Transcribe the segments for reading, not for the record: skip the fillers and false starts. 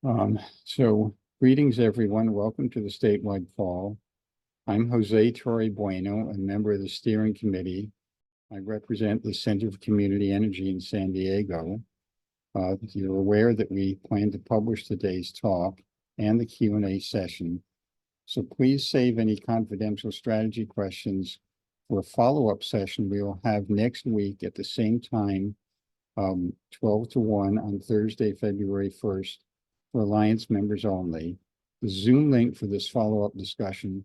So greetings, everyone. Welcome to the statewide call. I'm Jose Torre Bueno, a member of the steering committee. I represent the Center for Community Energy in San Diego. You're aware that we plan to publish today's talk and the Q&A session. So please save any confidential strategy questions for a follow-up session we will have next week at the same time, 12 to 1 on Thursday, February 1st. For Alliance members only. The Zoom link for this follow-up discussion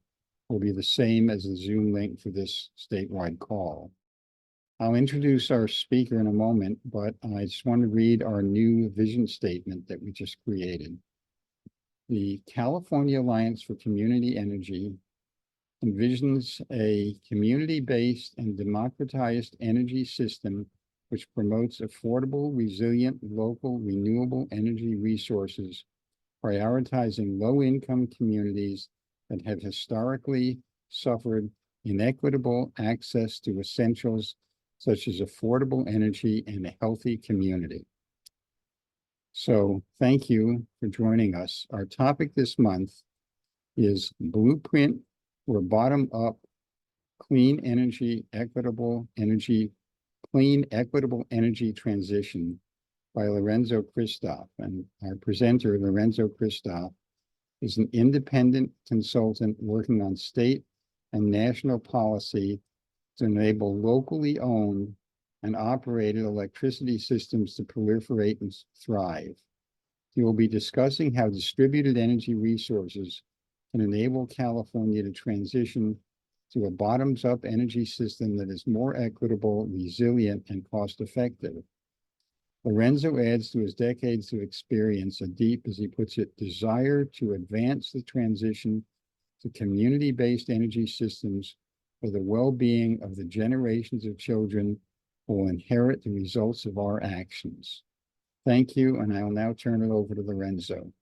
will be the same as the Zoom link for this statewide call. I'll introduce our speaker in a moment, but I just want to read our new vision statement that we just created. The California Alliance for Community Energy envisions a community-based and democratized energy system which promotes affordable, resilient, local, renewable energy resources, prioritizing low-income communities that have historically suffered inequitable access to essentials such as affordable energy and a healthy community. So thank you for joining us. Our topic this month is Blueprint for Bottom-Up Clean Equitable Energy Transition by Lorenzo Kristov. And our presenter, Lorenzo Kristov, is an independent consultant working on state and national policy to enable locally owned and operated electricity systems to proliferate and thrive. He will be discussing how distributed energy resources can enable California to transition to a bottoms-up energy system that is more equitable, resilient, and cost-effective. Lorenzo adds to his decades of experience a deep, as he puts it, desire to advance the transition to community-based energy systems for the well-being of the generations of children who will inherit the results of our actions. Thank you, and I will now turn it over to Lorenzo.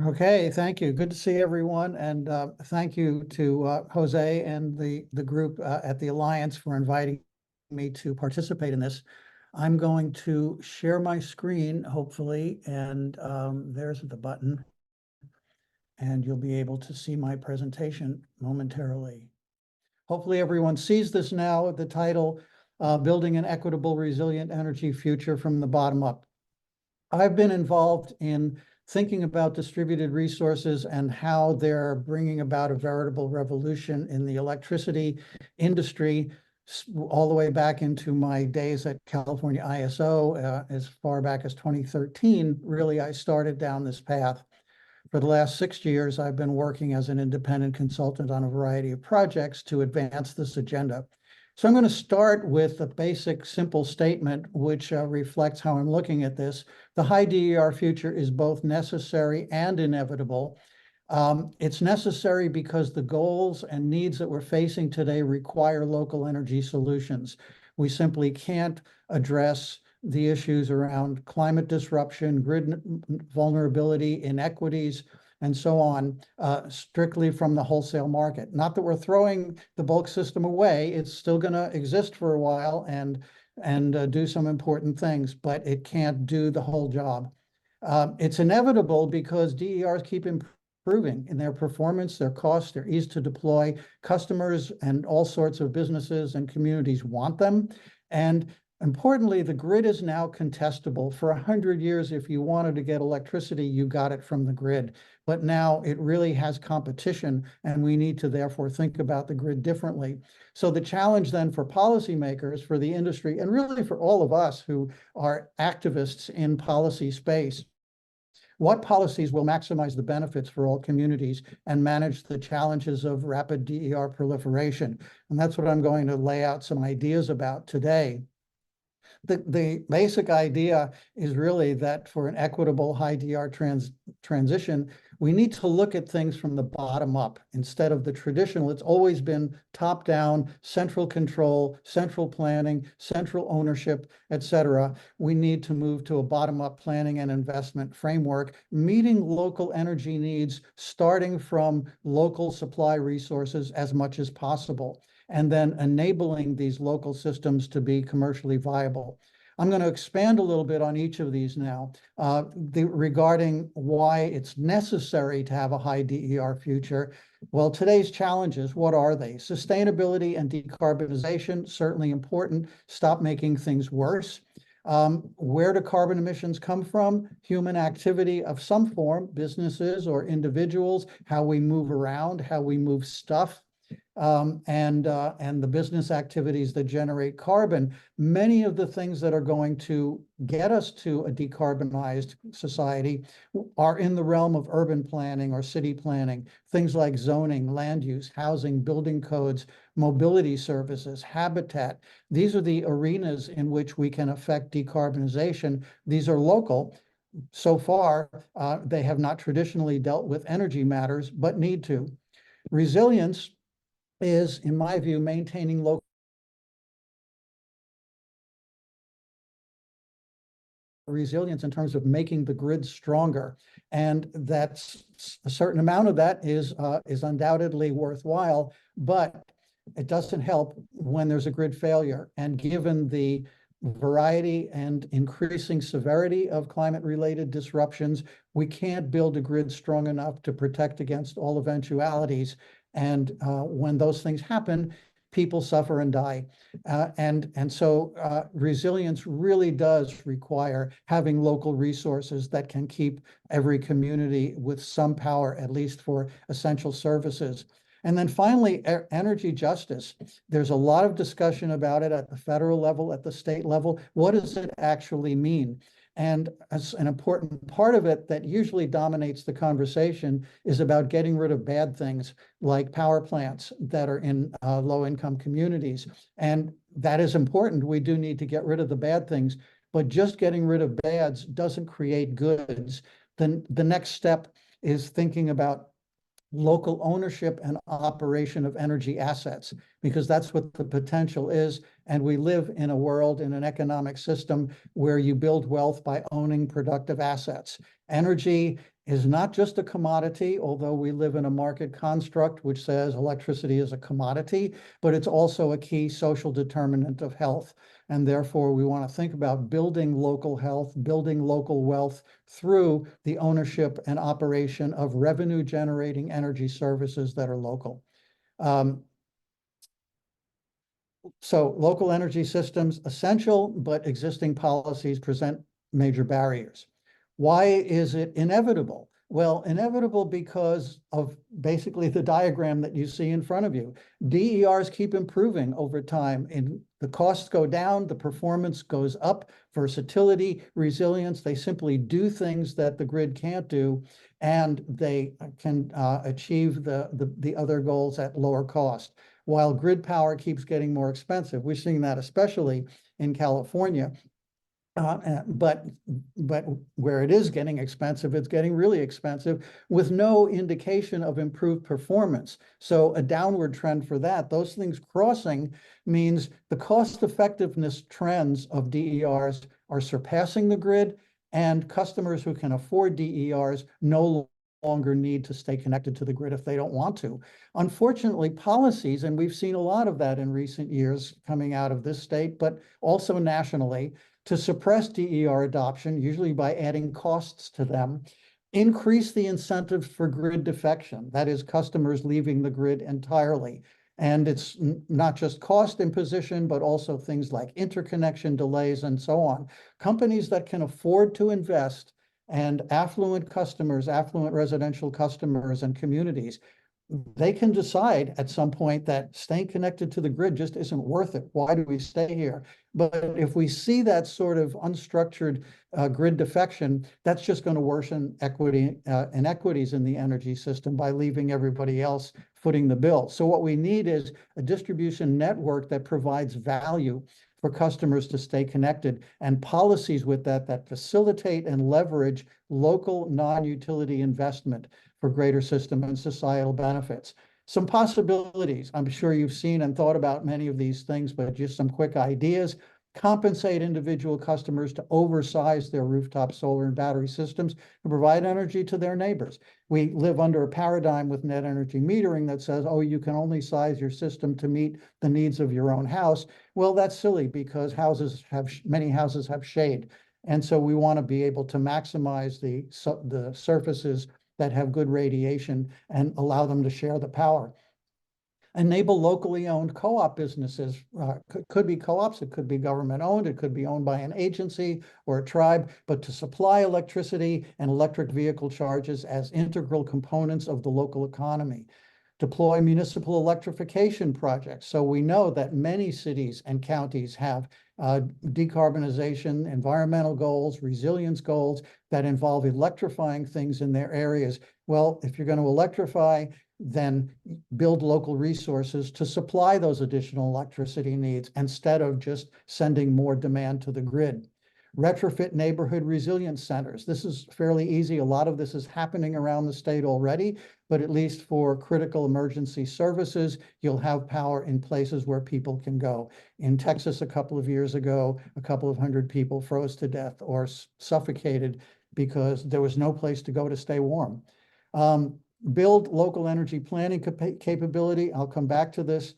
Okay, thank you. Good to see everyone. And thank you to Jose and the group at the Alliance for inviting me to participate in this. I'm going to share my screen, hopefully, and there's the button. And you'll be able to see my presentation momentarily. Hopefully everyone sees this now, the title, Building an Equitable, Resilient Energy Future from the Bottom Up. I've been involved in thinking about distributed resources and how they're bringing about a veritable revolution in the electricity industry, all the way back into my days at California ISO, as far back as 2013. Really, I started down this path. For the last 6 years, I've been working as an independent consultant on a variety of projects to advance this agenda. So I'm going to start with a basic, simple statement, which reflects how I'm looking at this. The high DER future is both necessary and inevitable. It's necessary because the goals and needs that we're facing today require local energy solutions. We simply can't address the issues around climate disruption, grid vulnerability, inequities, and so on, strictly from the wholesale market. Not that we're throwing the bulk system away, it's still gonna exist for a while and do some important things, but it can't do the whole job. It's inevitable because DERs keep improving in their performance, their cost, their ease to deploy. Customers and all sorts of businesses and communities want them. And importantly, the grid is now contestable. For 100 years, if you wanted to get electricity, you got it from the grid. But now it really has competition, and we need to therefore think about the grid differently. So the challenge then for policymakers, for the industry, and really for all of us who are activists in policy space, what policies will maximize the benefits for all communities and manage the challenges of rapid DER proliferation? And that's what I'm going to lay out some ideas about today. The basic idea is really that for an equitable high DER transition, we need to look at things from the bottom up instead of the traditional. It's always been top down, central control, central planning, central ownership, et cetera. We need to move to a bottom up planning and investment framework, meeting local energy needs, starting from local supply resources as much as possible, and then enabling these local systems to be commercially viable. I'm going to expand a little bit on each of these now, regarding why it's necessary to have a high DER future. Well, today's challenges, what are they? Sustainability and decarbonization, certainly important. Stop making things worse. Where do carbon emissions come from? Human activity of some form, businesses or individuals, how we move around, how we move stuff, and the business activities that generate carbon. Many of the things that are going to get us to a decarbonized society are in the realm of urban planning or city planning, things like zoning, land use, housing, building codes, mobility services, habitat. These are the arenas in which we can affect decarbonization. These are local. So far, they have not traditionally dealt with energy matters, but need to. Resilience is, in my view, maintaining local resilience in terms of making the grid stronger. And that's a certain amount of that is undoubtedly worthwhile, but it doesn't help when there's a grid failure. And given the variety and increasing severity of climate-related disruptions, we can't build a grid strong enough to protect against all eventualities. And when those things happen, people suffer and die. So resilience really does require having local resources that can keep every community with some power, at least for essential services. And then finally, energy justice. There's a lot of discussion about it at the federal level, at the state level. What does it actually mean? And as an important part of it that usually dominates the conversation is about getting rid of bad things like power plants that are in low-income communities. And that is important. We do need to get rid of the bad things, but just getting rid of bads doesn't create goods. Then the next step is thinking about local ownership and operation of energy assets, because that's what the potential is. And we live in a world, in an economic system where you build wealth by owning productive assets. Energy is not just a commodity, although we live in a market construct which says electricity is a commodity, but it's also a key social determinant of health. And therefore, we want to think about building local health, building local wealth through the ownership and operation of revenue-generating energy services that are local. So local energy systems, essential, but existing policies present major barriers. Why is it inevitable? Well, inevitable because of basically the diagram that you see in front of you. DERs keep improving over time, and the costs go down, the performance goes up, versatility, resilience. They simply do things that the grid can't do, and they can achieve the other goals at lower cost. While grid power keeps getting more expensive. We're seeing that especially in California. But where it is getting expensive, it's getting really expensive with no indication of improved performance. So a downward trend for that. Those things crossing means the cost effectiveness trends of DERs are surpassing the grid, and customers who can afford DERs no longer need to stay connected to the grid if they don't want to. Unfortunately, policies, and we've seen a lot of that in recent years coming out of this state, but also nationally, to suppress DER adoption, usually by adding costs to them, increase the incentives for grid defection, that is, customers leaving the grid entirely. And it's not just cost imposition, but also things like interconnection delays and so on. Companies that can afford to invest, and affluent customers, affluent residential customers and communities, they can decide at some point that staying connected to the grid just isn't worth it. Why do we stay here? But if we see that sort of unstructured grid defection, that's just going to worsen inequities in the energy system by leaving everybody else footing the bill. So what we need is a distribution network that provides value for customers to stay connected, and policies with that facilitate and leverage local non-utility investment for greater system and societal benefits. Some possibilities. I'm sure you've seen and thought about many of these things, but just some quick ideas. compensate individual customers to oversize their rooftop solar and battery systems to provide energy to their neighbors. We live under a paradigm with net energy metering that says, oh, you can only size your system to meet the needs of your own house. Well, that's silly because many houses have shade. And so we want to be able to maximize the surfaces that have good radiation and allow them to share the power. Enable locally owned co-op businesses. Could be co-ops, it could be government owned, it could be owned by an agency or a tribe, but to supply electricity and electric vehicle charges as integral components of the local economy. Deploy municipal electrification projects. So we know that many cities and counties have decarbonization, environmental goals, resilience goals that involve electrifying things in their areas. Well, if you're going to electrify, then build local resources to supply those additional electricity needs instead of just sending more demand to the grid. Retrofit neighborhood resilience centers. This is fairly easy. A lot of this is happening around the state already, but at least for critical emergency services, you'll have power in places where people can go. In Texas, a couple of years ago, a couple of hundred people froze to death or suffocated because there was no place to go to stay warm. Build local energy planning capability. I'll come back to this.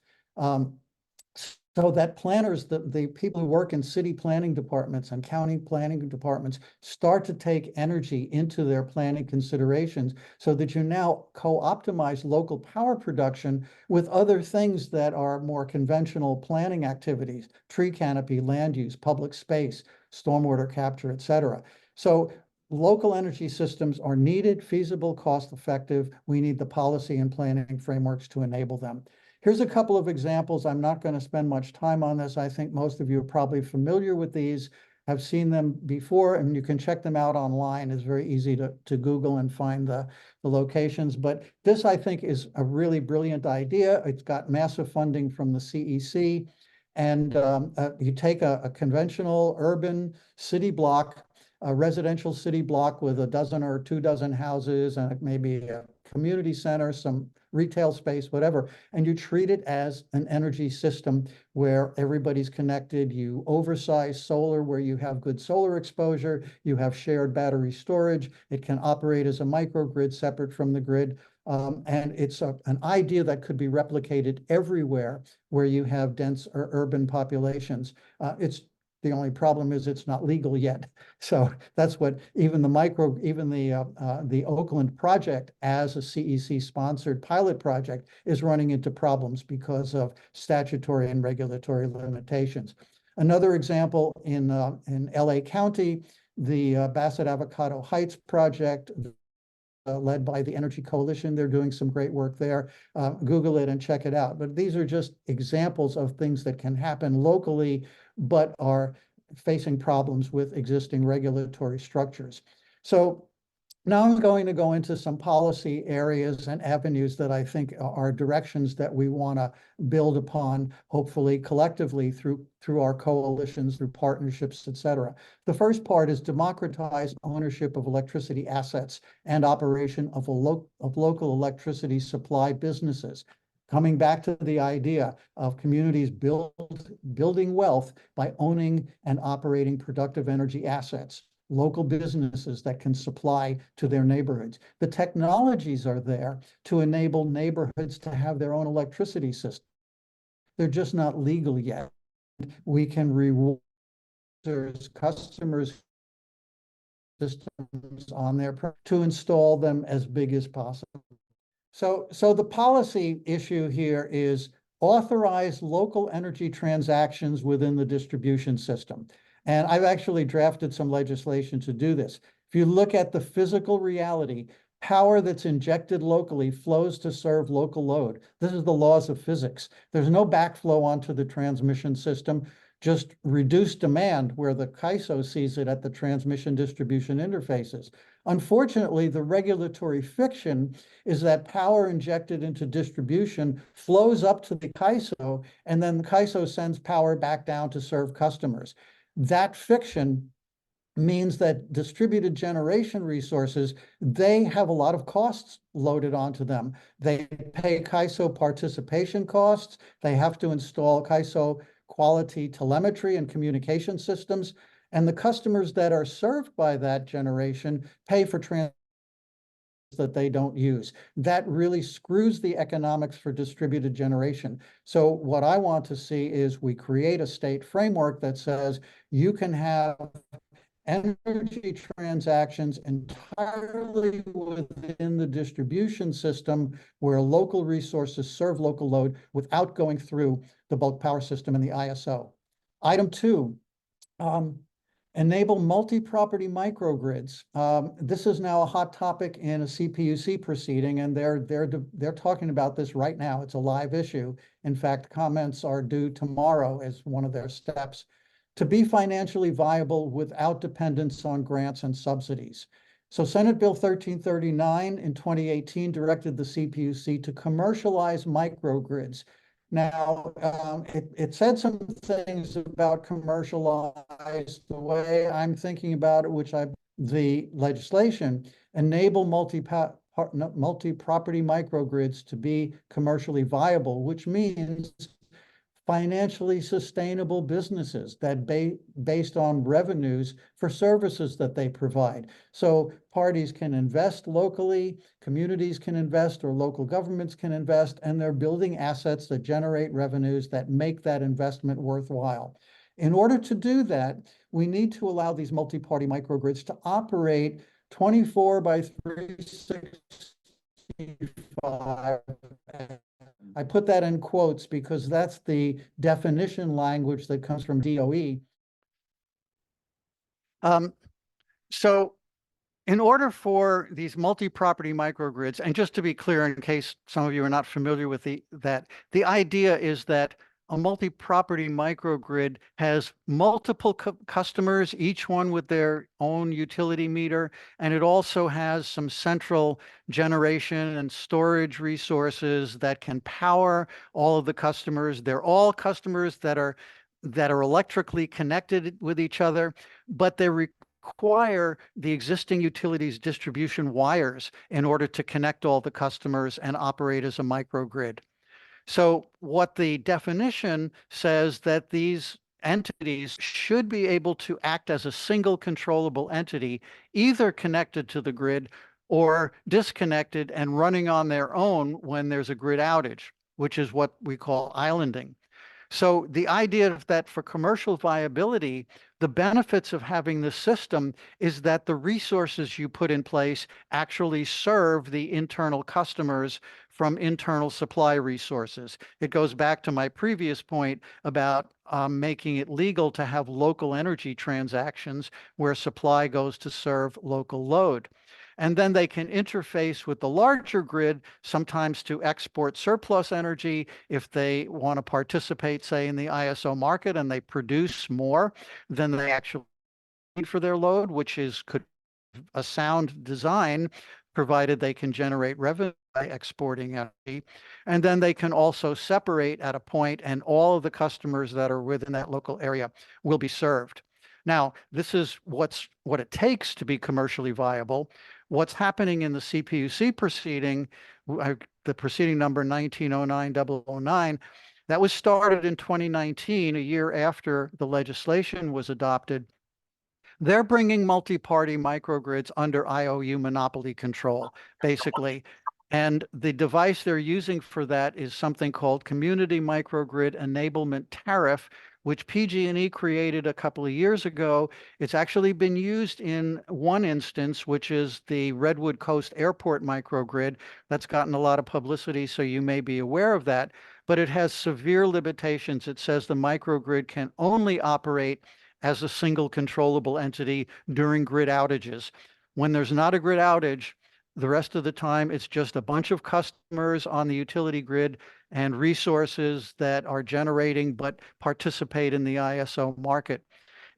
So that planners, the people who work in city planning departments and county planning departments start to take energy into their planning considerations so that you now co-optimize local power production with other things that are more conventional planning activities, tree canopy, land use, public space, stormwater capture, et cetera. So local energy systems are needed, feasible, cost-effective. We need the policy and planning frameworks to enable them. Here's a couple of examples. I'm not going to spend much time on this. I think most of you are probably familiar with these, have seen them before, and you can check them out online. It's very easy to Google and find the locations. But this, I think, is a really brilliant idea. It's got massive funding from the CEC. And you take a conventional urban city block, a residential city block with a dozen or 24 houses and maybe a community center, some retail space, whatever, and you treat it as an energy system where everybody's connected. You oversize solar where you have good solar exposure, you have shared battery storage, it can operate as a microgrid separate from the grid. And it's an idea that could be replicated everywhere where you have dense or urban populations. The only problem is it's not legal yet. So that's what even the Oakland project as a CEC sponsored pilot project is running into problems because of statutory and regulatory limitations. Another example in LA County, the Bassett Avocado Heights project, led by the Energy Coalition. They're doing some great work there. Google it and check it out. But these are just examples of things that can happen locally, but are facing problems with existing regulatory structures. So now I'm going to go into some policy areas and avenues that I think are directions that we want to build upon, hopefully collectively through our coalitions, through partnerships, et cetera. The first part is democratize ownership of electricity assets and operation of local electricity supply businesses. Coming back to the idea of communities building wealth by owning and operating productive energy assets. Local businesses that can supply to their neighborhoods. The technologies are there to enable neighborhoods to have their own electricity system. They're just not legal yet. We can reward customers systems on their to install them as big as possible. So the policy issue here is authorize local energy transactions within the distribution system. And I've actually drafted some legislation to do this. If you look at the physical reality, power that's injected locally flows to serve local load. This is the laws of physics. There's no backflow onto the transmission system, just reduced demand where the CAISO sees it at the transmission distribution interfaces. Unfortunately, the regulatory fiction is that power injected into distribution flows up to the CAISO, and then the CAISO sends power back down to serve customers. That fiction means that distributed generation resources, they have a lot of costs loaded onto them. They pay CAISO participation costs. They have to install CAISO quality telemetry and communication systems, and the customers that are served by that generation pay for that they don't use. That really screws the economics for distributed generation. So what I want to see is we create a state framework that says you can have energy transactions entirely within the distribution system where local resources serve local load without going through the bulk power system and the ISO. Item 2, enable multi-property microgrids. This is now a hot topic in a CPUC proceeding, and they're talking about this right now. It's a live issue. In fact, comments are due tomorrow as one of their steps. To be financially viable without dependence on grants and subsidies. So Senate Bill 1339 in 2018 directed the CPUC to commercialize microgrids. Now, it said some things about commercialized. The way I'm thinking about it, the legislation enable multi-property microgrids to be commercially viable, which means financially sustainable businesses that based on revenues for services that they provide. So parties can invest locally, communities can invest, or local governments can invest, and they're building assets that generate revenues that make that investment worthwhile. In order to do that, we need to allow these multi-party microgrids to operate 24 by 365. I put that in quotes because that's the definition language that comes from DOE. So in order for these multi-property microgrids, and just to be clear, in case some of you are not familiar with the idea is that a multi-property microgrid has multiple customers, each one with their own utility meter, and it also has some central generation and storage resources that can power all of the customers. They're all customers that are electrically connected with each other, but they require the existing utilities distribution wires in order to connect all the customers and operate as a microgrid. So what the definition says that these entities should be able to act as a single controllable entity, either connected to the grid or disconnected and running on their own when there's a grid outage, which is what we call islanding. So the idea of that for commercial viability, the benefits of having this system is that the resources you put in place actually serve the internal customers from internal supply resources. It goes back to my previous point about making it legal to have local energy transactions where supply goes to serve local load. And then they can interface with the larger grid, sometimes to export surplus energy if they want to participate, say, in the ISO market, and they produce more than they actually need for their load, which could a sound design, provided they can generate revenue by exporting energy. And then they can also separate at a point, and all of the customers that are within that local area will be served. Now, this is what it takes to be commercially viable. What's happening in the CPUC proceeding, the proceeding number 1909-009, that was started in 2019, a year after the legislation was adopted. They're bringing multi-party microgrids under IOU monopoly control, basically. And the device they're using for that is something called Community Microgrid Enablement Tariff, which PG&E created a couple of years ago. It's actually been used in one instance, which is the Redwood Coast Airport microgrid. That's gotten a lot of publicity, so you may be aware of that. But it has severe limitations. It says the microgrid can only operate as a single controllable entity during grid outages. When there's not a grid outage, the rest of the time, it's just a bunch of customers on the utility grid and resources that are generating but participate in the ISO market.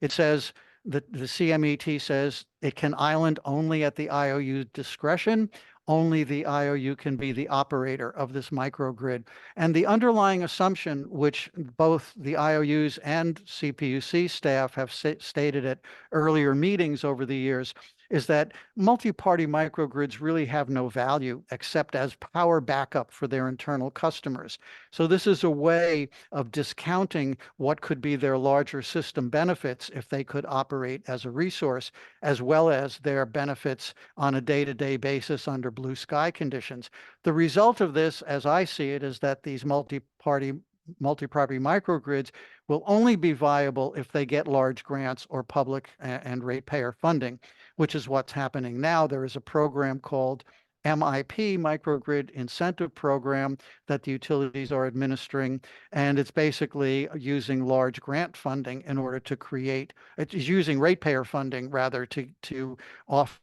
It says that the CMET says it can island only at the IOU discretion only the IOU can be the operator of this microgrid. And the underlying assumption, which both the IOUs and CPUC staff have stated at earlier meetings over the years, is that multi-party microgrids really have no value except as power backup for their internal customers. So this is a way of discounting what could be their larger system benefits if they could operate as a resource, as well as their benefits on a day-to-day basis under blue sky conditions. The result of this, as I see it, is that these multi-property microgrids will only be viable if they get large grants or public and ratepayer funding, which is what's happening now. There is a program called MIP, Microgrid Incentive Program, that the utilities are administering, and it's basically using large grant funding in order to create, it's using ratepayer funding rather to offer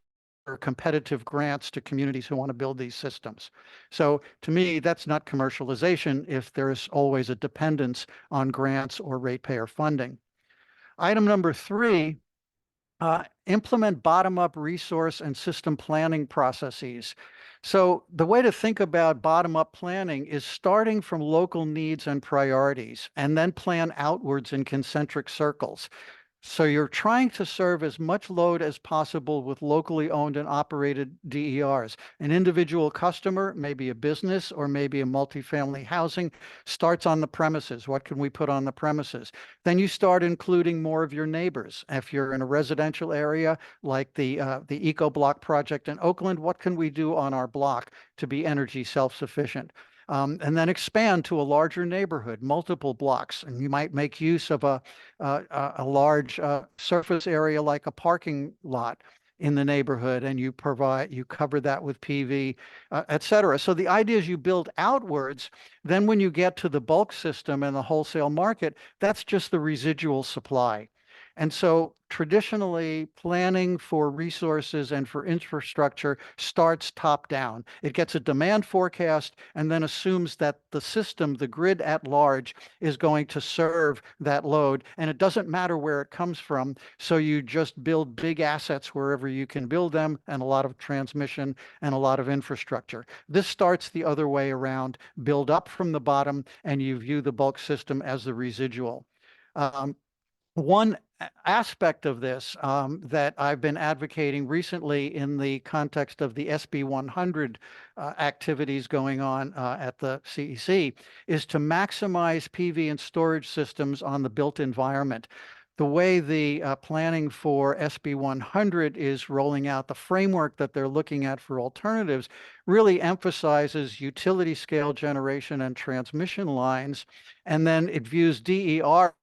competitive grants to communities who want to build these systems. So to me, that's not commercialization if there's always a dependence on grants or ratepayer funding. Item number 3, implement bottom-up resource and system planning processes. So the way to think about bottom-up planning is starting from local needs and priorities, and then plan outwards in concentric circles. So you're trying to serve as much load as possible with locally owned and operated DERs. An individual customer, maybe a business or maybe a multifamily housing, starts on the premises. What can we put on the premises? Then you start including more of your neighbors. If you're in a residential area like the Eco Block project in Oakland, what can we do on our block to be energy self-sufficient? And then expand to a larger neighborhood, multiple blocks. And you might make use of a large surface area like a parking lot in the neighborhood, and you cover that with PV, et cetera. So the idea is you build outwards. Then when you get to the bulk system and the wholesale market, that's just the residual supply. And so traditionally, planning for resources and for infrastructure starts top down. It gets a demand forecast and then assumes that the system, the grid at large, is going to serve that load. And it doesn't matter where it comes from. So you just build big assets wherever you can build them, and a lot of transmission and a lot of infrastructure. This starts the other way around, build up from the bottom, and you view the bulk system as the residual. One aspect of this that I've been advocating recently in the context of the SB 100 activities going on at the CEC is to maximize PV and storage systems on the built environment. The way the planning for SB 100 is rolling out, the framework that they're looking at for alternatives really emphasizes utility scale generation and transmission lines, and then it views DER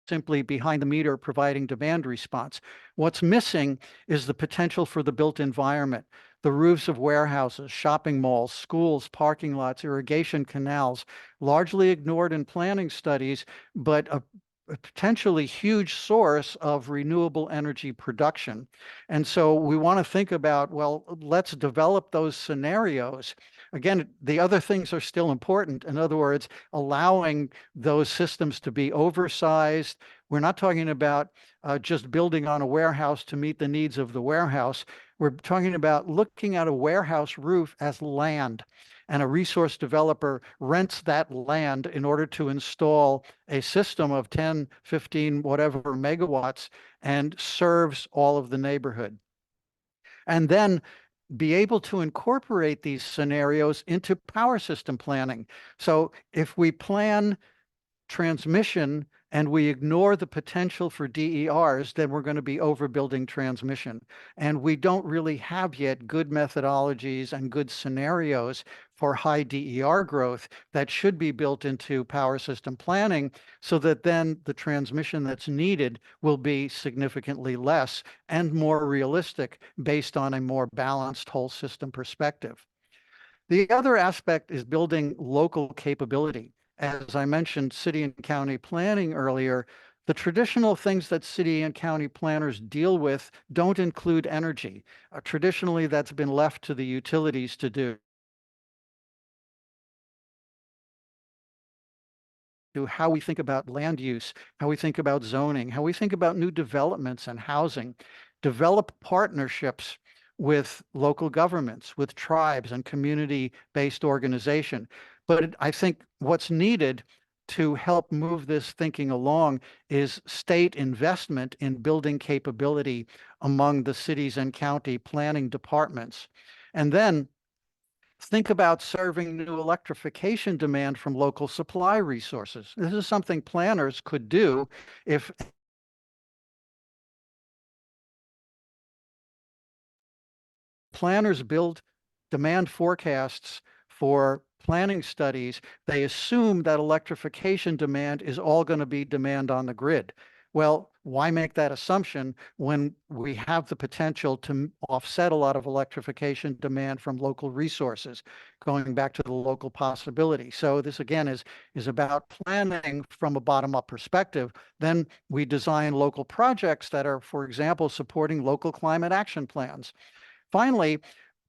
simply behind the meter providing demand response. What's missing is the potential for the built environment, the roofs of warehouses, shopping malls, schools, parking lots, irrigation canals, largely ignored in planning studies, but a potentially huge source of renewable energy production. And so we want to think about, well, let's develop those scenarios. Again, the other things are still important. In other words, allowing those systems to be oversized. We're not talking about just building on a warehouse to meet the needs of the warehouse. We're talking about looking at a warehouse roof as land, and a resource developer rents that land in order to install a system of 10, 15, whatever megawatts, and serves all of the neighborhood. And then be able to incorporate these scenarios into power system planning. So if we plan transmission and we ignore the potential for DERs, then we're going to be overbuilding transmission. And we don't really have yet good methodologies and good scenarios for high DER growth that should be built into power system planning, so that then the transmission that's needed will be significantly less and more realistic based on a more balanced whole system perspective. The other aspect is building local capability. As I mentioned, city and county planning earlier, the traditional things that city and county planners deal with don't include energy. Traditionally, that's been left to the utilities to do. How we think about land use, how we think about zoning, how we think about new developments and housing, develop partnerships with local governments, with tribes and community-based organization. But I think what's needed to help move this thinking along is state investment in building capability among the cities and county planning departments. And then think about serving new electrification demand from local supply resources. This is something planners could do if planners build demand forecasts for planning studies. They assume that electrification demand is all going to be demand on the grid. Well, why make that assumption when we have the potential to offset a lot of electrification demand from local resources, going back to the local possibility? So this again is about planning from a bottom-up perspective. Then we design local projects that are, for example, supporting local climate action plans. Finally,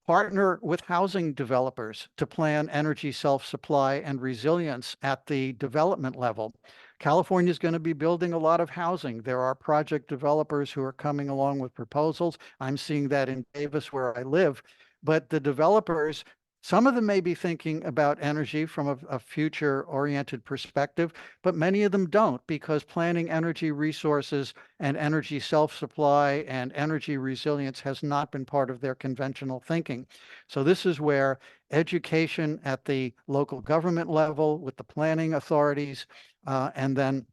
partner with housing developers to plan energy self-supply and resilience at the development level. California is going to be building a lot of housing. There are project developers who are coming along with proposals. I'm seeing that in Davis, where I live. But the developers, some of them may be thinking about energy from a future-oriented perspective, but many of them don't, because planning energy resources and energy self-supply and energy resilience has not been part of their conventional thinking. So this is where education at the local government level with the planning authorities and then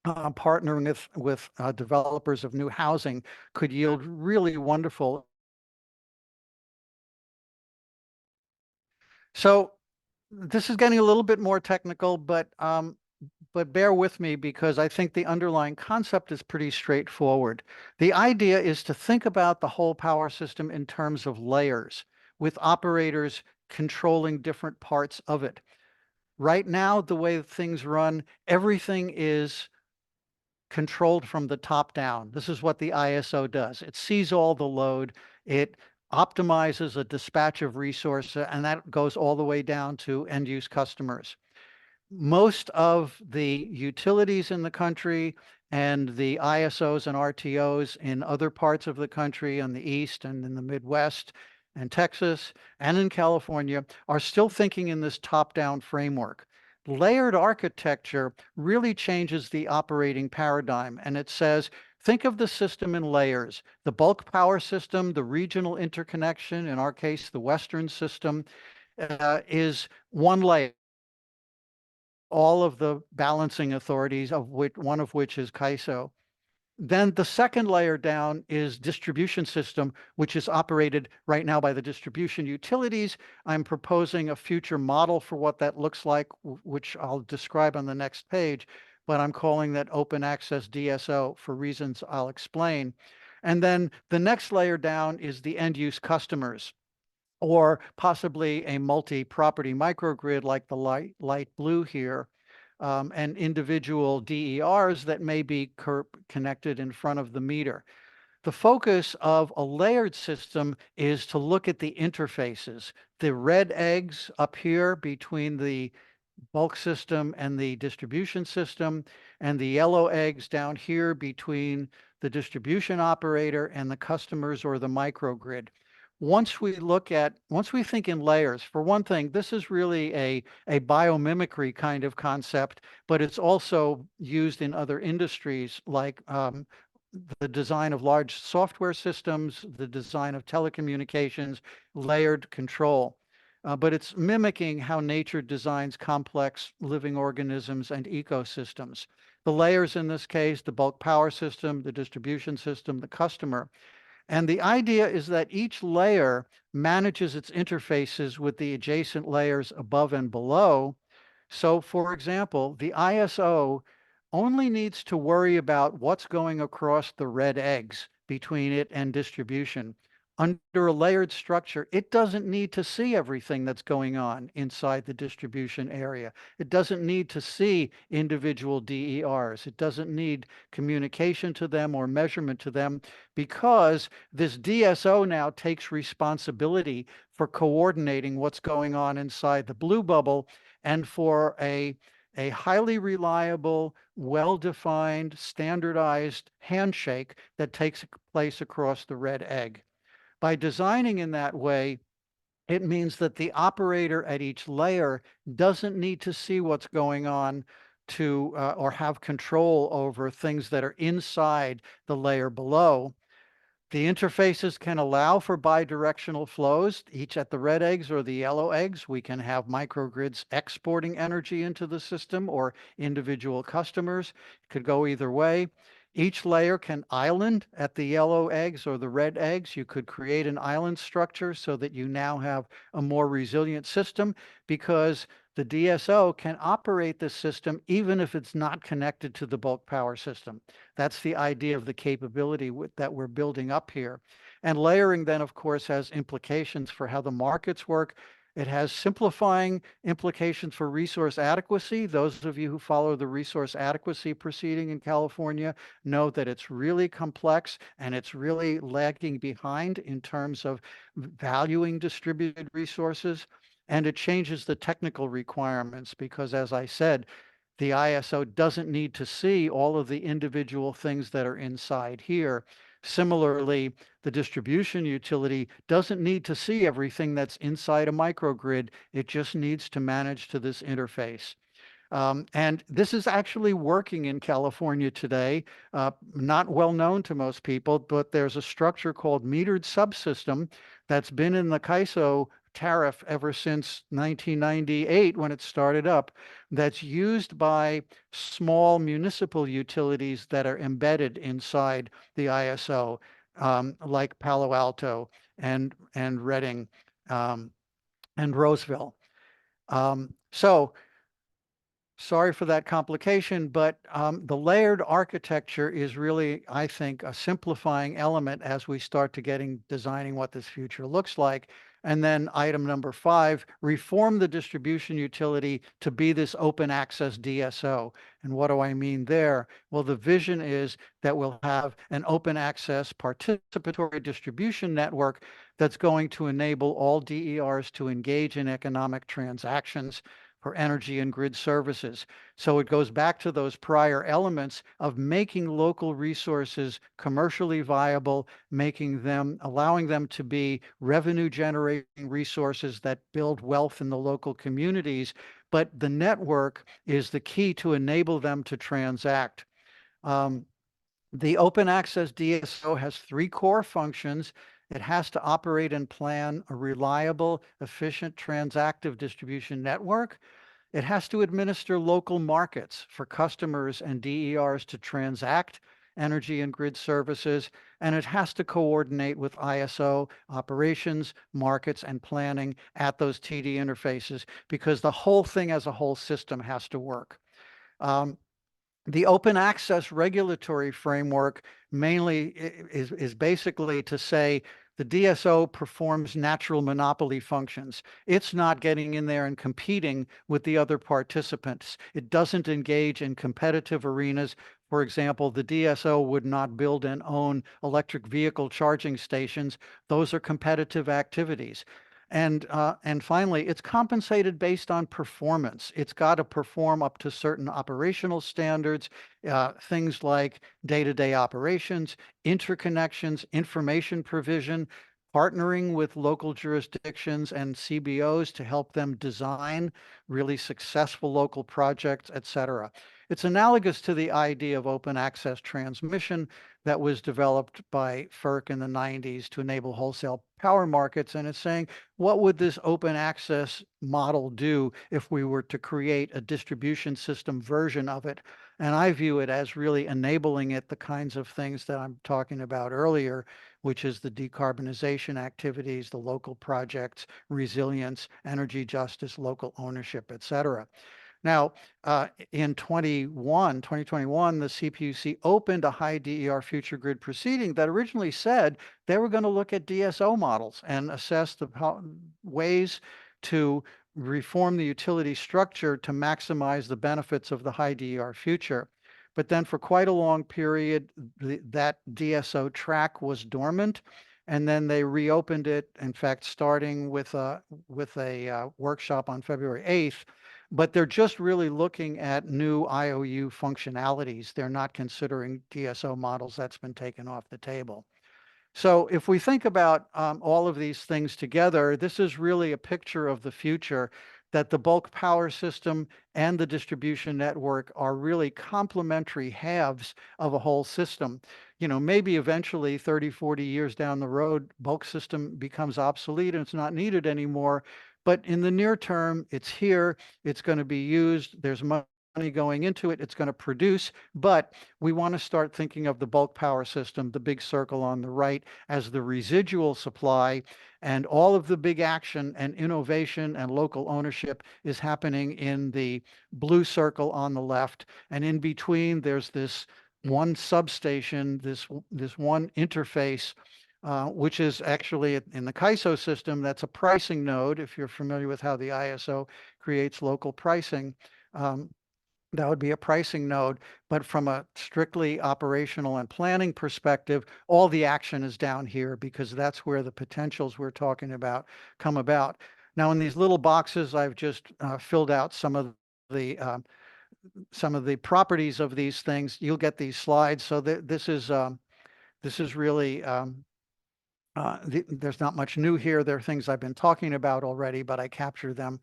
partnering with developers of new housing could yield really wonderful. So this is getting a little bit more technical, but bear with me because I think the underlying concept is pretty straightforward. The idea is to think about the whole power system in terms of layers, with operators controlling different parts of it. Right now, the way things run, everything is controlled from the top down. This is what the ISO does. It sees all the load. It optimizes a dispatch of resources, and that goes all the way down to end use customers. Most of the utilities in the country and the ISOs and RTOs in other parts of the country, in the East and in the Midwest and Texas and in California, are still thinking in this top-down framework. Layered architecture really changes the operating paradigm, and it says, think of the system in layers. The bulk power system, the regional interconnection, in our case, the Western system, is one layer. All of the balancing authorities, of which one of which is CAISO. Then the second layer down is distribution system, which is operated right now by the distribution utilities. I'm proposing a future model for what that looks like, which I'll describe on the next page, but I'm calling that open access DSO for reasons I'll explain. And then the next layer down is the end use customers, or possibly a multi-property microgrid like the light blue here, and individual DERs that may be connected in front of the meter. The focus of a layered system is to look at the interfaces. The red eggs up here between the bulk system and the distribution system, and the yellow eggs down here between the distribution operator and the customers or the microgrid. Once we think in layers, for one thing, this is really a biomimicry kind of concept, but it's also used in other industries like the design of large software systems, the design of telecommunications, layered control. But it's mimicking how nature designs complex living organisms and ecosystems. The layers in this case, the bulk power system, the distribution system, the customer. And the idea is that each layer manages its interfaces with the adjacent layers above and below. So, for example, the ISO only needs to worry about what's going across the red eggs between it and distribution. Under a layered structure, it doesn't need to see everything that's going on inside the distribution area. It doesn't need to see individual DERs. It doesn't need communication to them or measurement to them, because this DSO now takes responsibility for coordinating what's going on inside the blue bubble and for a highly reliable, well-defined, standardized handshake that takes place across the red egg. By designing in that way, it means that the operator at each layer doesn't need to see what's going on to or have control over things that are inside the layer below. The interfaces can allow for bidirectional flows, each at the red eggs or the yellow eggs. We can have microgrids exporting energy into the system or individual customers. It could go either way. Each layer can island at the yellow eggs or the red eggs. You could create an island structure so that you now have a more resilient system, because the DSO can operate the system even if it's not connected to the bulk power system. That's the idea of the capability that we're building up here. And layering then, of course, has implications for how the markets work. It has simplifying implications for resource adequacy. Those of you who follow the resource adequacy proceeding in California know that it's really complex and it's really lagging behind in terms of valuing distributed resources. And it changes the technical requirements because, as I said, the ISO doesn't need to see all of the individual things that are inside here. Similarly, the distribution utility doesn't need to see everything that's inside a microgrid. It just needs to manage to this interface. And this is actually working in California today, not well known to most people, but there's a structure called metered subsystem that's been in the CAISO tariff ever since 1998 when it started up, that's used by small municipal utilities that are embedded inside the ISO, like Palo Alto and Redding and Roseville. So sorry for that complication, but the layered architecture is really, I think, a simplifying element as we start to designing what this future looks like. And then item number 5, reform the distribution utility to be this open access DSO. And what do I mean there? Well, the vision is that we'll have an open access participatory distribution network that's going to enable all DERs to engage in economic transactions for energy and grid services. So it goes back to those prior elements of making local resources commercially viable, allowing them to be revenue generating resources that build wealth in the local communities. But the network is the key to enable them to transact. The open access DSO has 3 core functions. It has to operate and plan a reliable, efficient, transactive distribution network. It has to administer local markets for customers and DERs to transact energy and grid services, and it has to coordinate with ISO operations, markets, and planning at those TD interfaces, because the whole thing as a whole system has to work. The open access regulatory framework mainly is basically to say the DSO performs natural monopoly functions. It's not getting in there and competing with the other participants. It doesn't engage in competitive arenas. For example, the DSO would not build and own electric vehicle charging stations. Those are competitive activities. And finally, it's compensated based on performance. It's got to perform up to certain operational standards, things like day-to-day operations, interconnections, information provision, partnering with local jurisdictions and CBOs to help them design really successful local projects, et cetera. It's analogous to the idea of open access transmission that was developed by FERC in the 90s to enable wholesale power markets. And it's saying, what would this open access model do if we were to create a distribution system version of it? And I view it as really enabling it the kinds of things that I'm talking about earlier, which is the decarbonization activities, the local projects, resilience, energy justice, local ownership, et cetera. Now, in 2021, the CPUC opened a high DER future grid proceeding that originally said they were going to look at DSO models and assess the ways to reform the utility structure to maximize the benefits of the high DER future. But then for quite a long period, that DSO track was dormant. And then they reopened it, in fact, starting with a workshop on February 8th. But they're just really looking at new IOU functionalities. They're not considering DSO models. That's been taken off the table. So if we think about all of these things together, this is really a picture of the future, that the bulk power system and the distribution network are really complementary halves of a whole system. You know, maybe eventually 30, 40 years down the road, bulk system becomes obsolete and it's not needed anymore. But in the near term, it's here, it's going to be used, there's money going into it, it's going to produce, but we want to start thinking of the bulk power system, the big circle on the right, as the residual supply, and all of the big action and innovation and local ownership is happening in the blue circle on the left. And in between, there's this one substation, this one interface, which is actually in the CAISO system, that's a pricing node. If you're familiar with how the ISO creates local pricing, that would be a pricing node. But from a strictly operational and planning perspective, all the action is down here because that's where the potentials we're talking about come about. Now, in these little boxes, I've just filled out the some of the properties of these things. You'll get these slides. So this is really there's not much new here. There are things I've been talking about already, but I capture them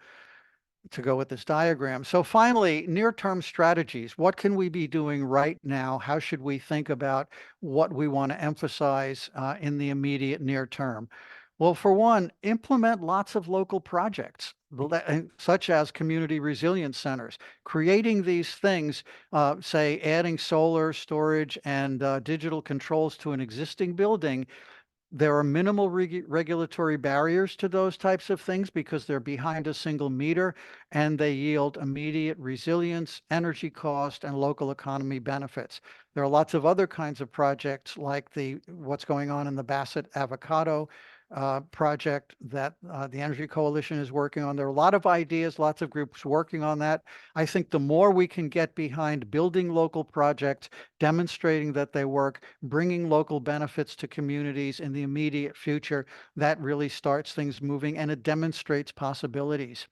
to go with this diagram. So finally, near-term strategies. What can we be doing right now? How should we think about what we want to emphasize in the immediate near term? Well, for one, implement lots of local projects, such as community resilience centers. Creating these things, say adding solar storage and digital controls to an existing building. There are minimal regulatory barriers to those types of things because they're behind a single meter, and they yield immediate resilience, energy cost, and local economy benefits. There are lots of other kinds of projects like what's going on in the Bassett Avocado project that the Energy Coalition is working on. There are a lot of ideas, lots of groups working on that. I think the more we can get behind building local projects, demonstrating that they work, bringing local benefits to communities in the immediate future, that really starts things moving, and it demonstrates possibilities.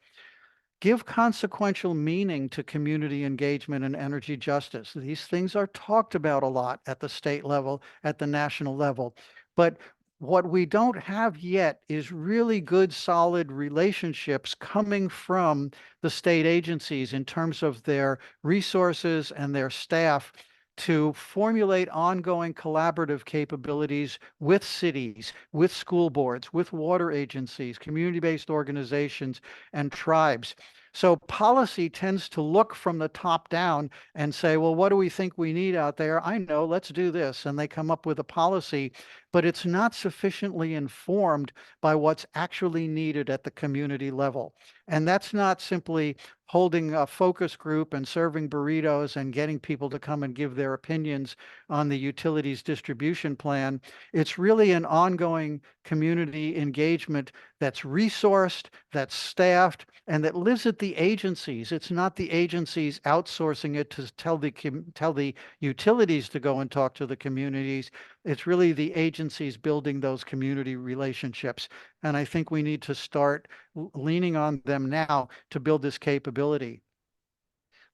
Give consequential meaning to community engagement and energy justice. These things are talked about a lot at the state level, at the national level, but what we don't have yet is really good, solid relationships coming from the state agencies in terms of their resources and their staff to formulate ongoing collaborative capabilities with cities, with school boards, with water agencies, community-based organizations, and tribes. So policy tends to look from the top down and say, well, what do we think we need out there? I know, let's do this. And they come up with a policy, but it's not sufficiently informed by what's actually needed at the community level. And that's not simply holding a focus group and serving burritos and getting people to come and give their opinions on the utilities distribution plan. It's really an ongoing community engagement that's resourced, that's staffed, and that lives at the agencies. It's not the agencies outsourcing it to tell the utilities to go and talk to the communities. It's really the agencies building those community relationships. And I think we need to start leaning on them now to build this capability.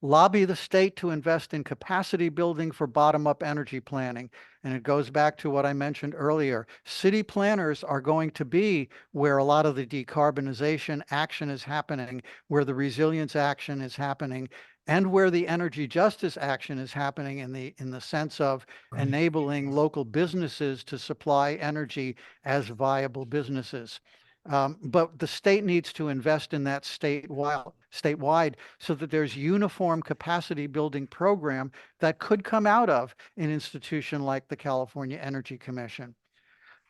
Lobby the state to invest in capacity building for bottom-up energy planning. And it goes back to what I mentioned earlier. City planners are going to be where a lot of the decarbonization action is happening, where the resilience action is happening, and where the energy justice action is happening in the sense of enabling local businesses to supply energy as viable businesses. But the state needs to invest in that statewide so that there's uniform capacity building program that could come out of an institution like the California Energy Commission.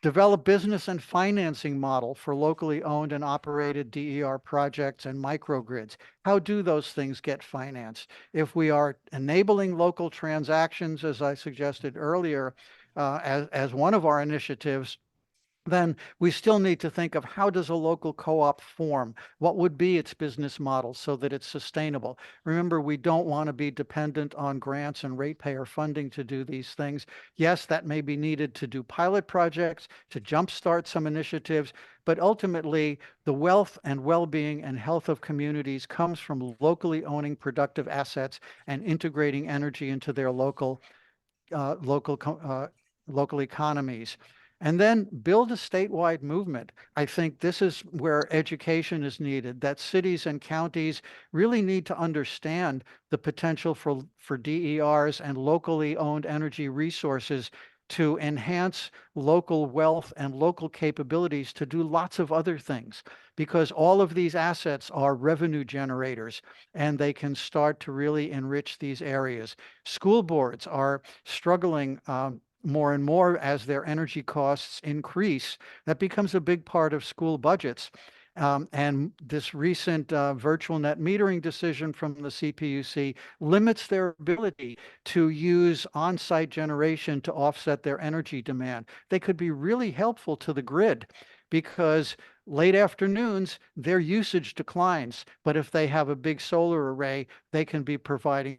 Develop business and financing model for locally owned and operated DER projects and microgrids. How do those things get financed? If we are enabling local transactions, as I suggested earlier, as one of our initiatives, then we still need to think of how does a local co-op form? What would be its business model so that it's sustainable? Remember, we don't want to be dependent on grants and ratepayer funding to do these things. Yes, that may be needed to do pilot projects, to jumpstart some initiatives, but ultimately the wealth and well-being and health of communities comes from locally owning productive assets and integrating energy into their local economies. And then build a statewide movement. I think this is where education is needed, that cities and counties really need to understand the potential for DERs and locally owned energy resources to enhance local wealth and local capabilities to do lots of other things, because all of these assets are revenue generators and they can start to really enrich these areas. School boards are struggling more and more as their energy costs increase. That becomes a big part of school budgets. And this recent virtual net metering decision from the CPUC limits their ability to use on-site generation to offset their energy demand. They could be really helpful to the grid because late afternoons, their usage declines. But if they have a big solar array, they can be providing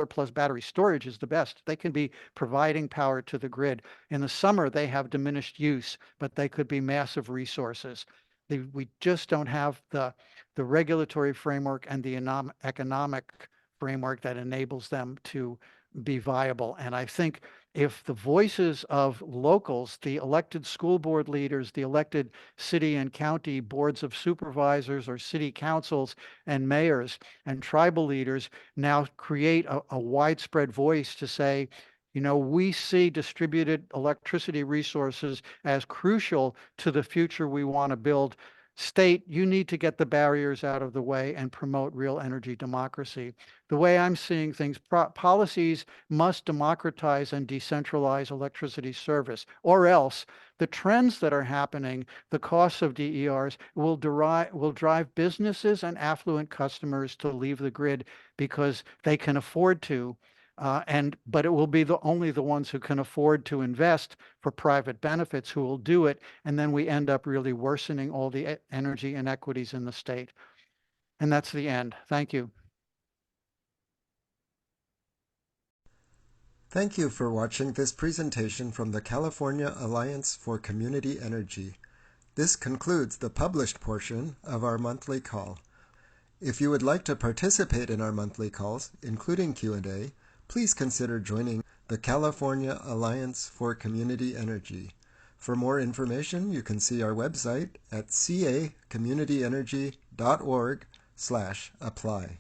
plus battery storage is the best. They can be providing power to the grid. In the summer, they have diminished use, but they could be massive resources. We just don't have the regulatory framework and the economic framework that enables them to be viable. And I think if the voices of locals, the elected school board leaders, the elected city and county boards of supervisors or city councils and mayors and tribal leaders now create a widespread voice to say, you know, we see distributed electricity resources as crucial to the future we want to build. State, you need to get the barriers out of the way and promote real energy democracy. The way I'm seeing things, policies must democratize and decentralize electricity service, or else the trends that are happening, the costs of DERs will drive businesses and affluent customers to leave the grid because they can afford to. But it will be only the ones who can afford to invest for private benefits who will do it. And then we end up really worsening all the energy inequities in the state. And that's the end. Thank you. Thank you for watching this presentation from the California Alliance for Community Energy. This concludes the published portion of our monthly call. If you would like to participate in our monthly calls, including Q&A, please consider joining the California Alliance for Community Energy. For more information, you can see our website at cacommunityenergy.org/apply.